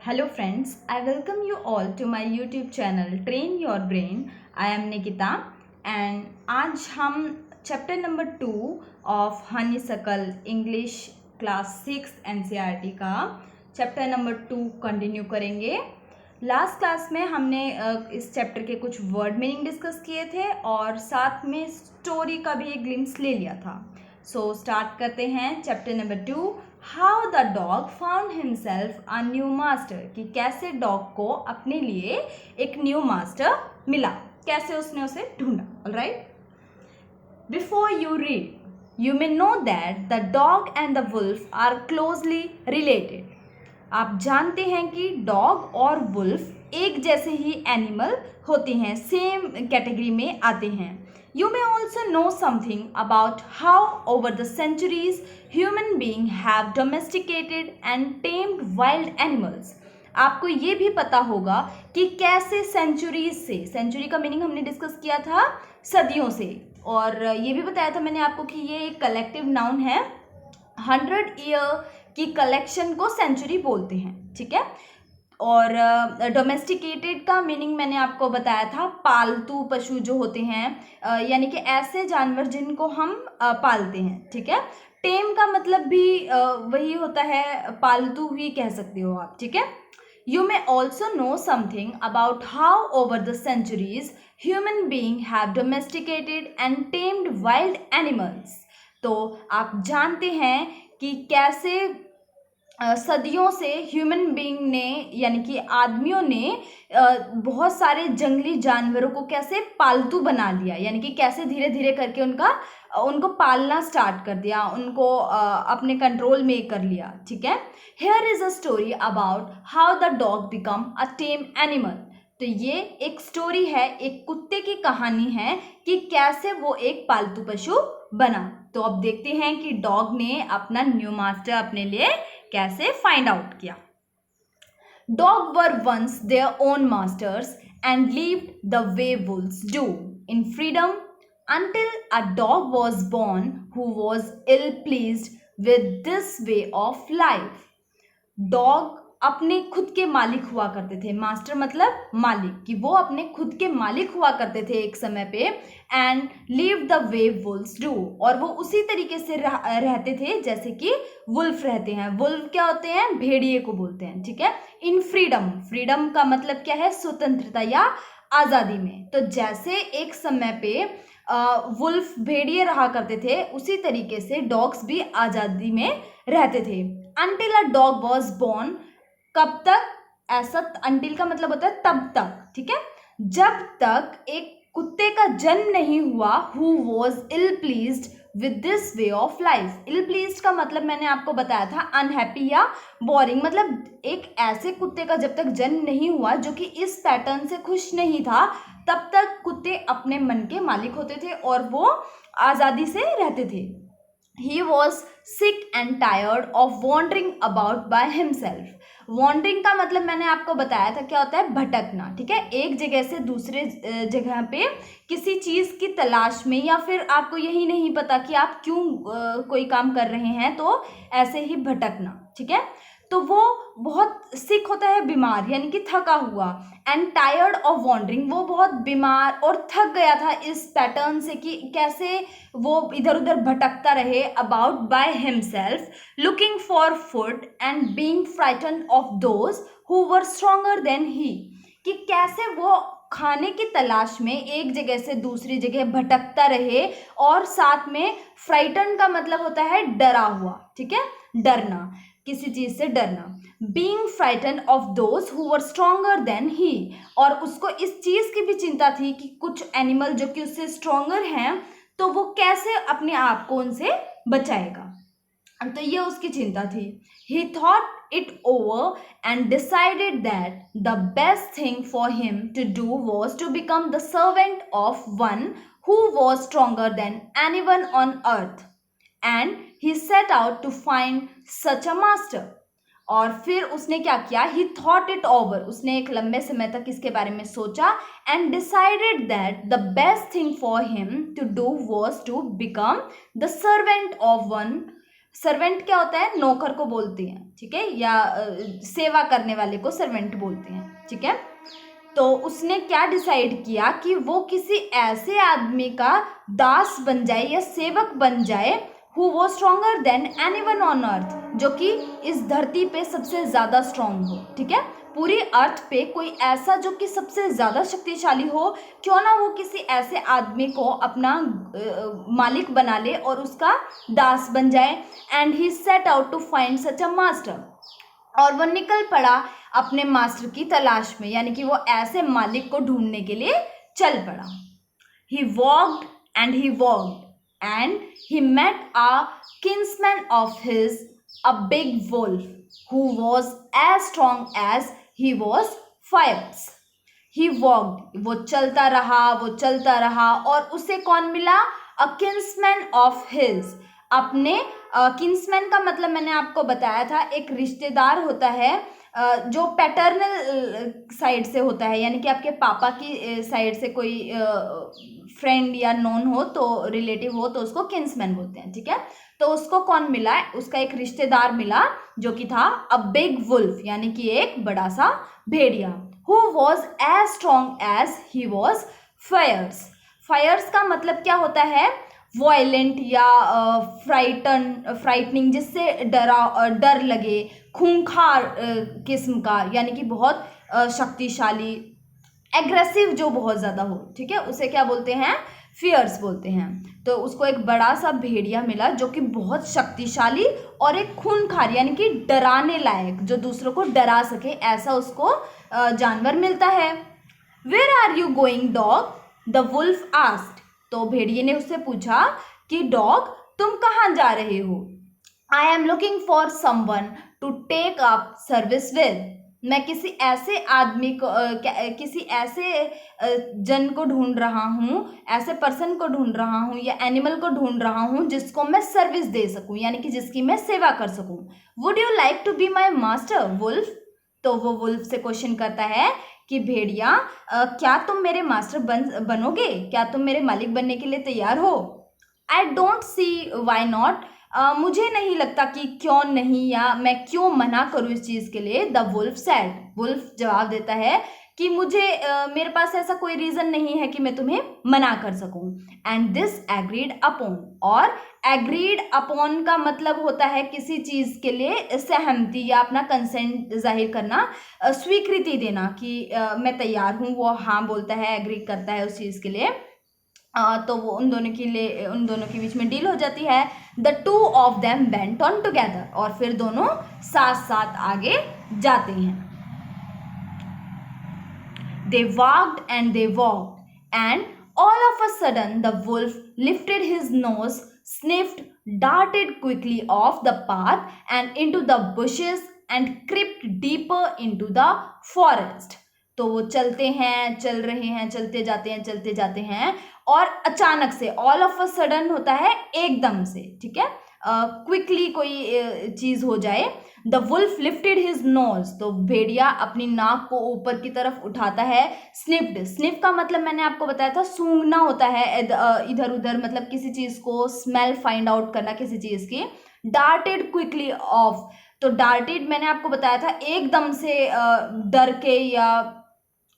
Hello friends, I welcome you all to my YouTube channel Train Your Brain. I am Nikita and आज हम chapter number 2 of honeysuckle English class 6 NCERT का chapter number 2 continue करेंगे। Last class में हमने इस chapter के कुछ word meaning discuss किए थे और साथ में स्टोरी का भी एक ग्लिम्स ले लिया था। सो स्टार्ट करते हैं chapter number 2, how the dog found himself a new master, कि कैसे डॉग को अपने लिए एक न्यू मास्टर मिला, कैसे उसने उसे ढूंढा। Alright, before you read you may know that the dog and the wolf are closely related. आप जानते हैं कि डॉग और वुल्फ एक जैसे ही एनिमल होते हैं, सेम कैटेगरी में आते हैं। You may also know something about how over the centuries human beings have domesticated and tamed wild animals. आपको ये भी पता होगा कि कैसे सेंचुरीज से, सेंचुरी का मीनिंग हमने डिस्कस किया था सदियों से, और ये भी बताया था मैंने आपको कि ये एक कलेक्टिव नाउन है। 100 ईयर की कलेक्शन को सेंचुरी बोलते हैं, ठीक है। और डोमेस्टिकेटेड का मीनिंग मैंने आपको बताया था, पालतू पशु जो होते हैं, यानी कि ऐसे जानवर जिनको हम पालते हैं, ठीक है। टेम का मतलब भी वही होता है, पालतू ही कह सकते हो आप, ठीक है। You may also know something about how over the centuries human being have domesticated and tamed wild animals. तो आप जानते हैं कि कैसे सदियों से ह्यूमन बीइंग ने, यानी कि आदमियों ने बहुत सारे जंगली जानवरों को कैसे पालतू बना लिया, यानी कि कैसे धीरे धीरे करके उनको पालना स्टार्ट कर दिया, उनको अपने कंट्रोल में कर लिया, ठीक है। Here is a story about how the dog become a time animal. तो ये एक स्टोरी है, एक कुत्ते की कहानी है कि कैसे वो एक पालतू पशु बना। तो अब देखते हैं कि डॉग ने अपना न्यू मास्टर अपने लिए कैसे फाइंड आउट किया। Dog were once their own masters and lived the way wolves do in freedom until a dog was born who was ill pleased with this way of life. Dog अपने खुद के मालिक हुआ करते थे, master मतलब मालिक, कि वो अपने खुद के मालिक हुआ करते थे एक समय पे। And live the way wolves do, और वो उसी तरीके से रहते थे जैसे कि वुल्फ रहते हैं। वुल्फ क्या होते हैं? भेड़िए को बोलते हैं, ठीक है। इन फ्रीडम, फ्रीडम का मतलब क्या है? स्वतंत्रता या आज़ादी में। तो जैसे एक समय पे वुल्फ भेड़िए रहा करते थे, उसी तरीके से डॉग्स भी आज़ादी में रहते थे। Until a dog was born, कब तक? ऐसा अंटिल का मतलब होता है तब तक, ठीक है, जब तक एक कुत्ते का जन्म नहीं हुआ। Who was ill pleased with this way of life. Ill pleased का मतलब मैंने आपको बताया था अनहैप्पी या बोरिंग, मतलब एक ऐसे कुत्ते का जब तक जन्म नहीं हुआ जो कि इस पैटर्न से खुश नहीं था, तब तक कुत्ते अपने मन के मालिक होते थे और वो आज़ादी से रहते थे। He was sick and tired of wandering about by himself. Wandering का मतलब मैंने आपको बताया था क्या होता है? भटकना, ठीक है, एक जगह से दूसरे जगह पे किसी चीज़ की तलाश में, या फिर आपको यही नहीं पता कि आप क्यों कोई काम कर रहे हैं, तो ऐसे ही भटकना, ठीक है। तो वो बहुत सिक होता है, बीमार, यानी कि थका हुआ। एंड टायर्ड ऑफ वॉन्डरिंग, वो बहुत बीमार और थक गया था इस पैटर्न से कि कैसे वो इधर उधर भटकता रहे। About by himself, looking for food and being frightened of those who were stronger than he, कि कैसे वो खाने की तलाश में एक जगह से दूसरी जगह भटकता रहे, और साथ में फ्राइटन का मतलब होता है डरा हुआ, ठीक है, डरना, किसी चीज से डरना। Being frightened of those who were stronger than he, और उसको इस चीज की भी चिंता थी कि कुछ एनिमल जो कि उससे स्ट्रॉन्गर हैं, तो वो कैसे अपने आप को उनसे बचाएगा, तो ये उसकी चिंता थी। He thought it over and decided that the best thing for him to do was to become the servant of one who was stronger than anyone on earth. And he set out to find such a master. और फिर उसने क्या किया? He thought it over. उसने एक लंबे समय तक इसके बारे में सोचा and decided that the best thing for him to do was to become the servant of one servant क्या होता है, नौकर को बोलते हैं, ठीक है, या सेवा करने वाले को सर्वेंट बोलते हैं, ठीक है। तो उसने क्या डिसाइड किया कि वो किसी ऐसे आदमी का दास बन जाए या सेवक बन जाए हु वो स्ट्रॉन्गर देन एनीवन ऑन अर्थ, जो कि इस धरती पे सबसे ज़्यादा स्ट्रॉन्ग हो, ठीक है। पूरी अर्थ पे कोई ऐसा जो कि सबसे ज़्यादा शक्तिशाली हो, क्यों ना वो किसी ऐसे आदमी को अपना मालिक बना ले और उसका दास बन जाए। And he set out to find such a master, और वो निकल पड़ा अपने मास्टर की तलाश में, यानी कि वो ऐसे मालिक को ढूंढने के लिए चल पड़ा। He walked and he walked and he met a kinsman of his, a big wolf who was as strong as he was fierce. He walked, वो चलता रहा और उसे कौन मिला, a kinsman of his, अपने किन्समैन का मतलब मैंने आपको बताया था, एक रिश्तेदार होता है जो पैटर्नल साइड से होता है, यानी कि आपके पापा की साइड से कोई फ्रेंड या नोन हो, तो रिलेटिव हो, तो उसको किन्समैन बोलते हैं, ठीक है। तो उसको कौन मिला, उसका एक रिश्तेदार मिला जो कि था अ बिग वुल्फ, यानी कि एक बड़ा सा भेड़िया, who was as strong as he was fierce. Fierce का मतलब क्या होता है, वॉयलेंट या फ्राइटनिंग, जिससे डर लगे, खूंखार किस्म का, यानी कि बहुत शक्तिशाली, एग्रेसिव जो बहुत ज़्यादा हो, ठीक है, उसे क्या बोलते हैं, फियर्स बोलते हैं। तो उसको एक बड़ा सा भेड़िया मिला जो कि बहुत शक्तिशाली और एक खूंखार, यानी कि डराने लायक, जो दूसरों को डरा सके, ऐसा उसको जानवर मिलता है। Where are you going dog, the wolf asked. तो भेड़िए ने उससे पूछा कि डॉग तुम कहाँ जा रहे हो। I am looking for someone to take up service with, मैं किसी ऐसे आदमी को किसी ऐसे जन को ढूंढ रहा हूँ, ऐसे पर्सन को ढूंढ रहा हूँ या एनिमल को ढूंढ रहा हूँ जिसको मैं सर्विस दे सकूँ, यानी कि जिसकी मैं सेवा कर सकूँ। Would you like to be my master wolf. तो वो वुल्फ से क्वेश्चन करता है कि भेड़िया क्या तुम मेरे मास्टर बनोगे, क्या तुम मेरे मालिक बनने के लिए तैयार हो। I don't see why not, मुझे नहीं लगता कि क्यों नहीं, या मैं क्यों मना करूँ इस चीज़ के लिए। द वुल्फ सैड, वुल्फ जवाब देता है कि मुझे मेरे पास ऐसा कोई रीज़न नहीं है कि मैं तुम्हें मना कर सकूं। एंड दिस एग्रीड अपॉन, और एग्रीड अपॉन का मतलब होता है किसी चीज़ के लिए सहमति या अपना कंसेंट जाहिर करना, स्वीकृति देना कि मैं तैयार हूँ, वो हाँ बोलता है, एग्री करता है उस चीज़ के लिए। तो वो उन दोनों के बीच में डील हो जाती है। The two of them went on together, और फिर दोनों साथ साथ आगे जाते हैं। They walked and they walked and all of a sudden the wolf lifted his nose, sniffed, darted quickly off the path and into the bushes and crept deeper into the forest. तो वो चलते हैं, चल रहे हैं, चलते जाते हैं और अचानक से, ऑल ऑफ अ सडन होता है एकदम से, ठीक है, क्विकली कोई चीज़ हो जाए। The wolf lifted his nose, तो भेड़िया अपनी नाक को ऊपर की तरफ उठाता है। स्निफ्ड, स्निफ का मतलब मैंने आपको बताया था सूंघना होता है, इधर उधर, मतलब किसी चीज़ को स्मेल फाइंड आउट करना किसी चीज़ की। डार्टेड क्विकली ऑफ, तो डार्टेड मैंने आपको बताया था एकदम से डर के या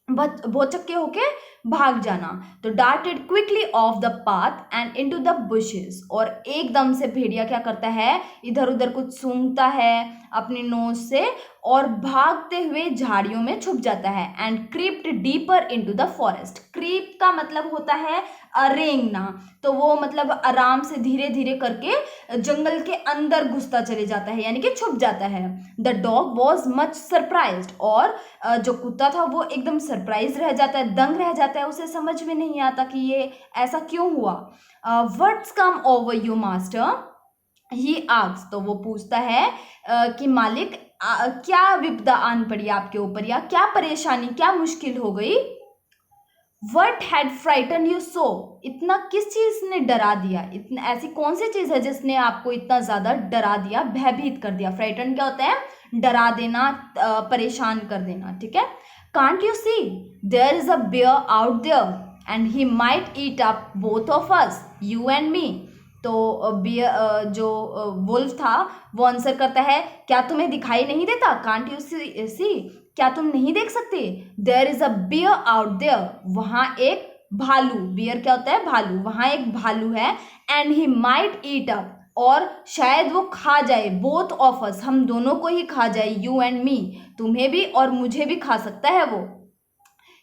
भौचक्के होके भाग जाना। तो darted quickly off the path and into the bushes, और एकदम से भेड़िया क्या करता है, इधर उधर कुछ सूंघता है अपनी नोज से और भागते हुए झाड़ियों में छुप जाता है। And creeped deeper into the forest, creep का मतलब होता है रेंगना, तो वो मतलब आराम से धीरे धीरे करके जंगल के अंदर घुसता चले जाता है, यानी कि छुप जाता है। The dog was much surprised, और जो कुत्ता था वो एकदम सरप्राइज रह जाता है, दंग रह जाता है, उसे समझ में नहीं आता कि ये ऐसा क्यों हुआ। What's come over you master, he asks, तो वो पूछता है कि मालिक क्या विपदा आन पड़ी आपके ऊपर, या क्या परेशानी, क्या मुश्किल हो गई। What had frightened you so, इतना किस चीज़ ने डरा दिया, इतना ऐसी कौन सी चीज़ है जिसने आपको इतना ज़्यादा डरा दिया, भयभीत कर दिया। फ्राइटन क्या होता है, डरा देना, परेशान कर देना, ठीक है। Can't you see there is a bear out there and he might eat up both of us, you and me। तो बियर जो वुल्फ था वो आंसर करता है, क्या तुम्हें दिखाई नहीं देता, कांट यू सी, क्या तुम नहीं देख सकते, there is a bear out there, वहां एक भालू, बियर क्या होता है, भालू, वहां एक भालू है, and he might eat up, और शायद वो खा जाए, बोथ ऑफ अस, हम दोनों को ही खा जाए, यू एंड मी, तुम्हें भी और मुझे भी खा सकता है वो।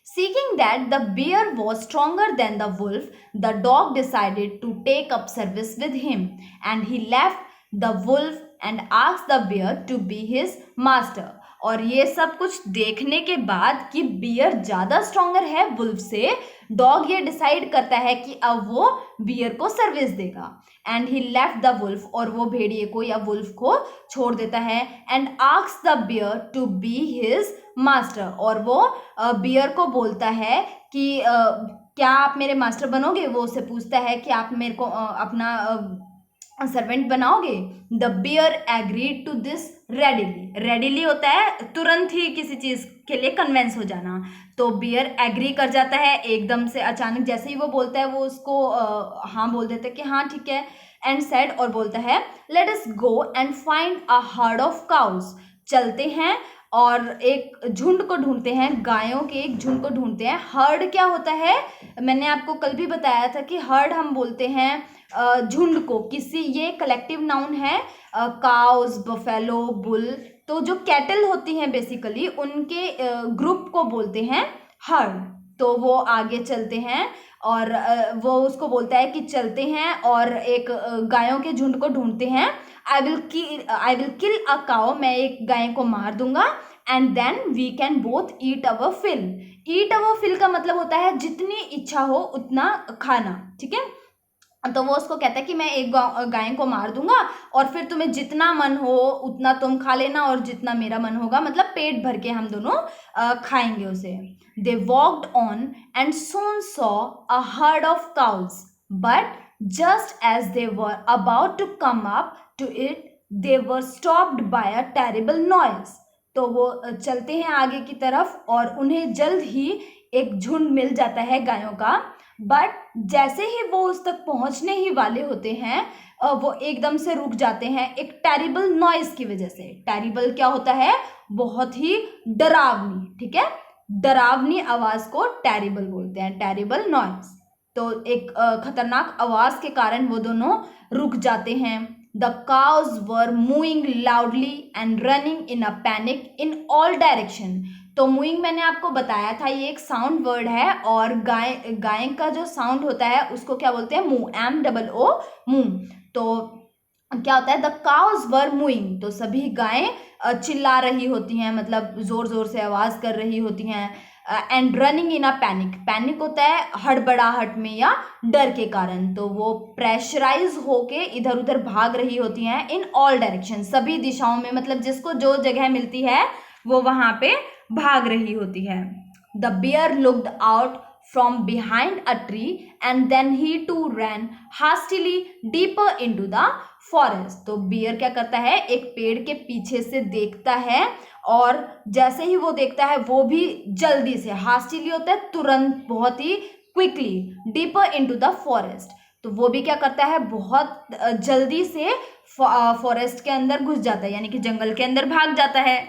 Seeing that the bear was stronger than the wolf, the dog decided to take up service with him, and he left the wolf and asked the bear to be his master. और ये सब कुछ देखने के बाद कि beer ज़्यादा stronger है वुल्फ से, डॉग ये डिसाइड करता है कि अब वो बियर को सर्विस देगा, and he left the wolf, और वो भेड़िए को या वुल्फ को छोड़ देता है, and asks the bear to be his master, और वो बियर को बोलता है कि क्या आप मेरे मास्टर बनोगे, वो उससे पूछता है कि आप मेरे को अपना सर्वेंट बनाओगे। The bear agreed to this readily, readily होता है तुरंत ही किसी चीज़ के लिए कन्वेंस हो जाना, तो बियर एग्री कर जाता है एकदम से, अचानक जैसे ही वो बोलता है वो उसको हाँ बोल देता है कि हाँ ठीक है, एंड सेड, और बोलता है let us go and find a herd of cows, चलते हैं और एक झुंड को ढूंढते हैं, गायों के एक झुंड को ढूंढते हैं। हर्ड क्या होता है, मैंने आपको कल भी बताया था कि हर्ड हम बोलते हैं झुंड को, किसी, ये कलेक्टिव नाउन है, काउज, बफेलो, बुल, तो जो कैटल होती हैं बेसिकली उनके ग्रुप को बोलते हैं हर्ड। तो वो आगे चलते हैं और वो उसको बोलता है कि चलते हैं और एक गायों के झुंड को ढूंढते हैं। I will kill a cow, मैं एक गाय को मार दूंगा, and then we can both eat our fill. Eat our fill का मतलब होता है जितनी इच्छा हो उतना खाना, ठीक है। तो वो उसको कहता है कि मैं एक गाय को मार दूंगा और फिर तुम्हें जितना मन हो उतना तुम खा लेना, और जितना मेरा मन होगा, मतलब पेट भर के हम दोनों खाएंगे उसे। They walked on and soon saw a herd of cows, but just as they were about to come up to it, they were stopped by a terrible noise. तो वो चलते हैं आगे की तरफ और उन्हें जल्द ही एक झुंड मिल जाता है गायों का, बट जैसे ही वो उस तक पहुंचने ही वाले होते हैं वो एकदम से रुक जाते हैं एक टेरिबल नॉइज की वजह से। टेरिबल क्या होता है, बहुत ही डरावनी, ठीक है, डरावनी आवाज को टेरिबल बोलते हैं, टेरिबल नॉइज। तो एक खतरनाक आवाज के कारण वो दोनों रुक जाते हैं। The cows were moving loudly and running in a panic in all direction. तो मूविंग मैंने आपको बताया था, ये एक साउंड वर्ड है, और गाय का जो साउंड होता है उसको क्या बोलते हैं, मूव, MOO, मूव। तो क्या होता है, द काउज वर मूविंग, तो सभी गायें चिल्ला रही होती हैं, मतलब जोर जोर से आवाज कर रही होती हैं। And running in a panic, panic होता है हड़बड़ाहट में या डर के कारण, तो वो प्रेशराइज होके इधर उधर भाग रही होती हैं। इन ऑल डायरेक्शन, सभी दिशाओं में, मतलब जिसको जो जगह मिलती है वो वहां पे भाग रही होती है। The bear looked out from behind a tree and then he too ran hastily deeper into the forest. तो बियर क्या करता है, एक पेड़ के पीछे से देखता है, और जैसे ही वो देखता है वो भी जल्दी से, हास्टिली होता है तुरंत, बहुत ही quickly, deeper into the forest, तो वो भी क्या करता है, बहुत जल्दी से फॉरेस्ट के अंदर घुस जाता है, यानी कि जंगल के अंदर भाग जाता है।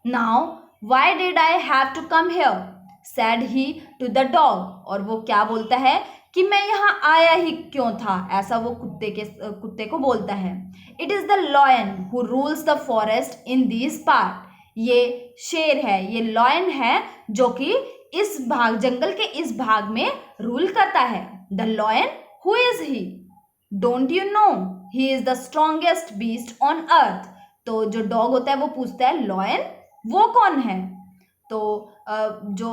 Now, why did I have to come here? said he to the dog. और वो क्या बोलता है कि मैं यहाँ आया ही क्यों था, ऐसा वो कुत्ते को बोलता है। It is the lion who rules the forest in this part. ये शेर है, ये lion है जो कि इस भाग, जंगल के इस भाग में रूल करता है। The lion, who is he? Don't you know? He is the strongest beast on earth. तो जो डॉग होता है वो पूछता है लॉयन वो कौन है, तो जो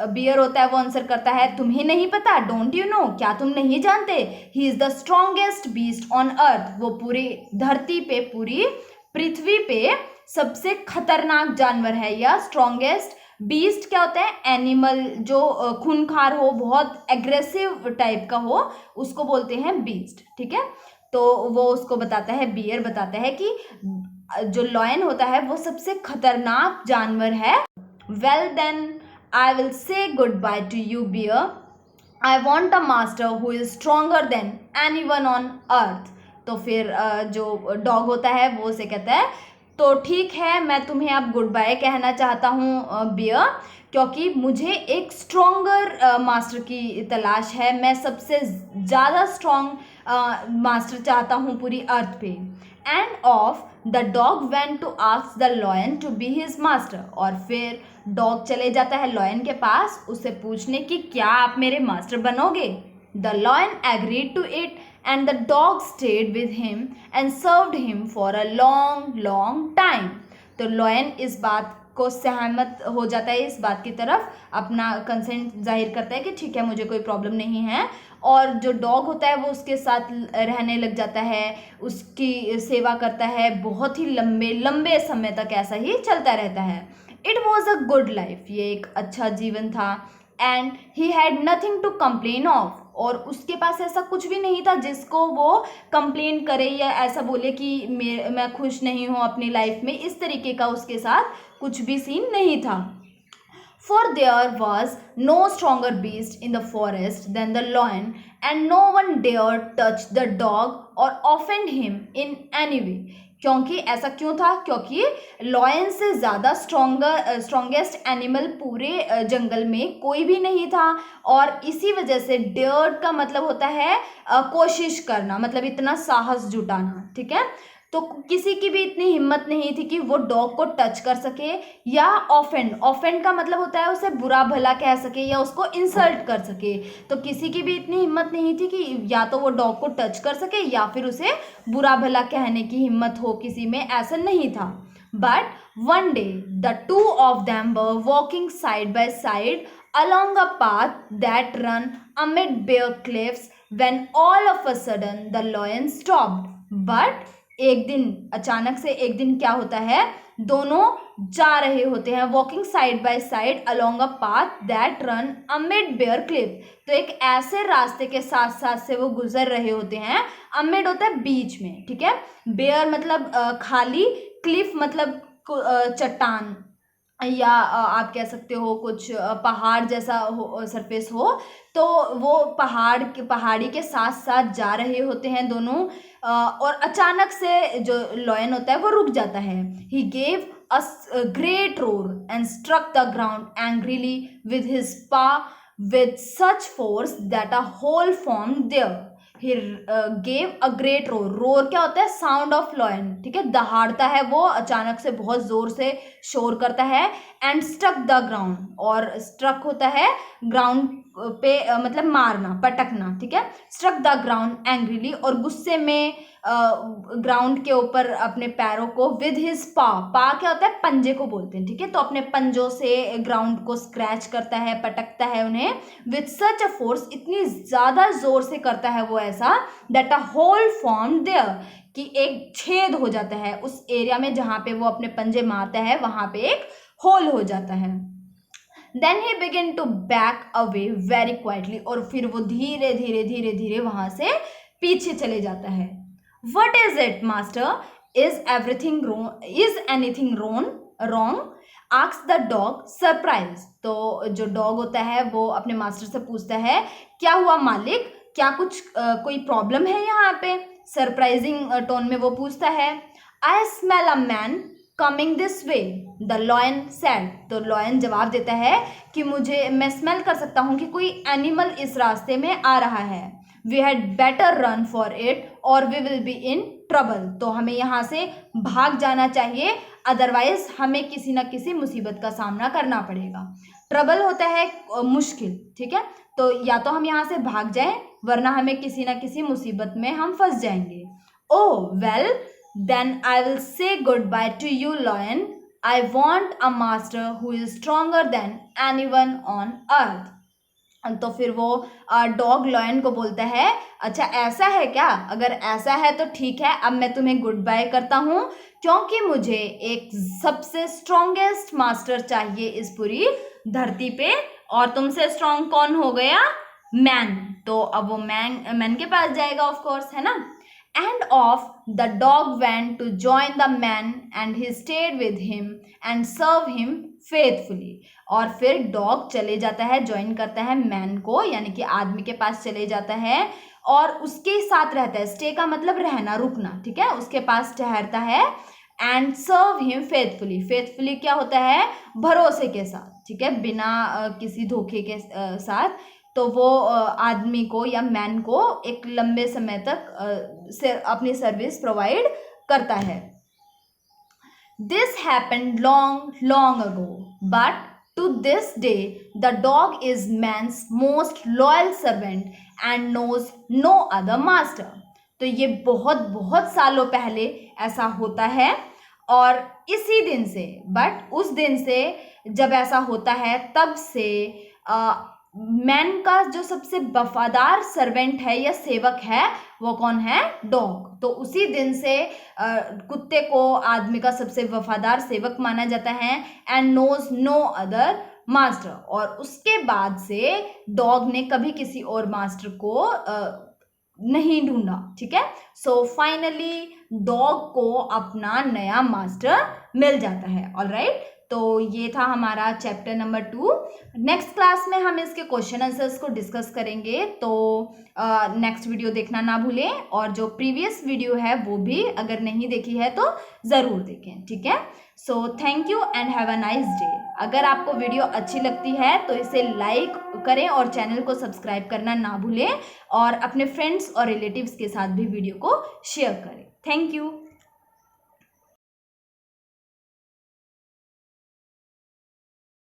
बियर होता है वो आंसर करता है तुम्हें नहीं पता, डोंट यू नो, क्या तुम नहीं जानते, he is the strongest beast on earth, वो पूरी धरती पे, पूरी पृथ्वी पे सबसे खतरनाक जानवर है, या स्ट्रॉन्गेस्ट बीस्ट क्या होता है, एनिमल जो खूंखार हो, बहुत एग्रेसिव टाइप का हो, उसको बोलते हैं बीस्ट, ठीक है। तो वो उसको बताता है, बियर बताता है कि जो लॉयन होता है वो सबसे खतरनाक जानवर है। Well then I will say good bye to you bear, I want a master who is stronger than anyone on earth. तो फिर जो डॉग होता है वो उसे कहता है, तो ठीक है, मैं तुम्हें अब गुड बाय कहना चाहता हूँ बियर, क्योंकि मुझे एक स्ट्रोंगर मास्टर की तलाश है। मैं सबसे ज़्यादा स्ट्रॉन्ग मास्टर चाहता हूँ पूरी अर्थ पे। And off the dog went to ask the lion to be his master. और फिर डॉग चले जाता है लॉयन के पास उसे पूछने की क्या आप मेरे मास्टर बनोगे। The lion agreed to it and the dog stayed with him and served him for a long long time. तो लॉयन इस बात को सहमत हो जाता है, इस बात की तरफ अपना कंसेंट जाहिर करता है कि ठीक है, मुझे कोई प्रॉब्लम नहीं है। और जो डॉग होता है वो उसके साथ रहने लग जाता है, उसकी सेवा करता है, बहुत ही लंबे लंबे समय तक ऐसा ही चलता रहता है। It was a good life, ये एक अच्छा जीवन था। And he had nothing to complain of, और उसके पास ऐसा कुछ भी नहीं था जिसको वो कंप्लेन करे या ऐसा बोले कि मैं खुश नहीं हूँ अपनी लाइफ में। इस तरीके का उसके साथ कुछ भी सीन नहीं था। For there was no stronger beast in the forest than the lion, and no one dared touch the dog or offend him in any way. क्योंकि ऐसा क्यों था? क्योंकि लॉयन से ज़्यादा स्ट्रॉन्गेस्ट एनिमल पूरे जंगल में कोई भी नहीं था। और इसी वजह से डेयर्ड का मतलब होता है कोशिश करना, मतलब इतना साहस जुटाना, ठीक है। तो किसी की भी इतनी हिम्मत नहीं थी कि वो डॉग को टच कर सके या ऑफेंड का मतलब होता है उसे बुरा भला कह सके या उसको इंसल्ट कर सके। तो किसी की भी इतनी हिम्मत नहीं थी कि या तो वो डॉग को टच कर सके या फिर उसे बुरा भला कहने की हिम्मत हो किसी में, ऐसा नहीं था। But one day the two of them were walking side by side along a path that run amid bare cliffs when all of a sudden the lion stopped. But एक दिन अचानक से एक दिन क्या होता है, दोनों जा रहे होते हैं walking side by side along a path that run amid bare cliff. तो एक ऐसे रास्ते के साथ साथ से वो गुजर रहे होते हैं। अमिड होता है बीच में, ठीक है। बेयर मतलब खाली, क्लिफ मतलब चट्टान, या आप कह सकते हो कुछ पहाड़ जैसा हो, सरफेस हो। तो वो पहाड़ी के साथ साथ जा रहे होते हैं दोनों। और अचानक से जो लॉयन होता है वो रुक जाता है। He gave a great roar and struck the ground angrily with his paw with such force that a hole formed there. He gave a great roar. Roar क्या होता है? साउंड ऑफ लॉयन, ठीक है। दहाड़ता है वो, अचानक से बहुत जोर से शोर करता है। एंड स्ट्रक द ग्राउंड, और स्ट्रक होता है ग्राउंड पे मतलब मारना, पटकना, ठीक है। स्ट्रक द ग्राउंड एंग्रीली, और गुस्से में ग्राउंड के ऊपर अपने पैरों को विद हिज पा क्या होता है? पंजे को बोलते हैं, ठीक है। तो अपने पंजों से ग्राउंड को स्क्रैच करता है, पटकता है उन्हें। विद सच अ फोर्स, इतनी ज़्यादा जोर से करता है वो ऐसा, that a hole form there, कि एक छेद हो जाता है उस एरिया में जहाँ पे वो अपने पंजे मारता है, वहाँ पे एक होल हो जाता है। Then he begin to back away very quietly, और फिर वो धीरे धीरे धीरे धीरे वहाँ से पीछे चले जाता है। What is it, master? Is everything wrong? Is anything wrong? Asks the dog, surprised. तो जो डॉग होता है वो अपने मास्टर से पूछता है, क्या हुआ मालिक, क्या कुछ कोई प्रॉब्लम है यहाँ पे? सरप्राइजिंग टोन में वो पूछता है। I smell a man coming this way, the lion said. तो लॉयन जवाब देता है कि मैं स्मेल कर सकता हूँ कि कोई एनिमल इस रास्ते में आ रहा है। We had better run for it or we will be in trouble. तो हमें यहाँ से भाग जाना चाहिए, अदरवाइज हमें किसी न किसी मुसीबत का सामना करना पड़ेगा। ट्रबल होता है मुश्किल, ठीक है। तो या तो हम यहाँ से भाग जाएं, वरना हमें किसी न किसी मुसीबत में हम फंस जाएंगे। Oh well then I will say good bye to you lion. I want a master who is stronger than anyone on earth. तो फिर वो डॉग लॉयन को बोलता है, अच्छा ऐसा है क्या? अगर ऐसा है तो ठीक है, अब मैं तुम्हें गुड बाय करता हूँ, क्योंकि मुझे एक सबसे स्ट्रॉन्गेस्ट मास्टर चाहिए इस पूरी धरती पे। और तुमसे स्ट्रॉन्ग कौन हो गया? मैन। तो अब वो मैन के पास जाएगा ऑफ कोर्स, है ना। And off the dog went to join the man and he stayed with him and served him faithfully. और फिर डॉग चले जाता है, ज्वाइन करता है मैन को, यानी कि आदमी के पास चले जाता है और उसके साथ रहता है. स्टे का मतलब रहना, रुकना, ठीक है, उसके पास ठहरता है. And serve him faithfully. Faithfully क्या होता है? भरोसे के साथ, ठीक है, बिना किसी धोखे के साथ. तो वो आदमी को या मैन को एक लंबे समय तक अपनी सर्विस प्रोवाइड करता है. This happened long long ago, but to this day the dog is man's most loyal servant and knows no other master. तो ये बहुत बहुत सालों पहले ऐसा होता है और इसी दिन से, बट उस दिन से जब ऐसा होता है तब से मैन का जो सबसे वफादार सर्वेंट है या सेवक है वो कौन है? डॉग. तो उसी दिन से कुत्ते को आदमी का सबसे वफादार सेवक माना जाता है. And knows no other master. और उसके बाद से डॉग ने कभी किसी और मास्टर को नहीं ढूंढा, ठीक है. सो फाइनली डॉग को अपना नया मास्टर मिल जाता है. ऑलराइट, तो ये था हमारा चैप्टर नंबर 2. नेक्स्ट क्लास में हम इसके क्वेश्चन आंसर्स को डिस्कस करेंगे. तो नेक्स्ट वीडियो देखना ना भूलें और जो प्रीवियस वीडियो है वो भी अगर नहीं देखी है तो ज़रूर देखें, ठीक है. So thank you and have a nice day. अगर आपको वीडियो अच्छी लगती है तो इसे लाइक करें और चैनल को सब्सक्राइब करना ना भूलें और अपने फ्रेंड्स और रिलेटिव्स के साथ भी वीडियो को शेयर करें. Thank you.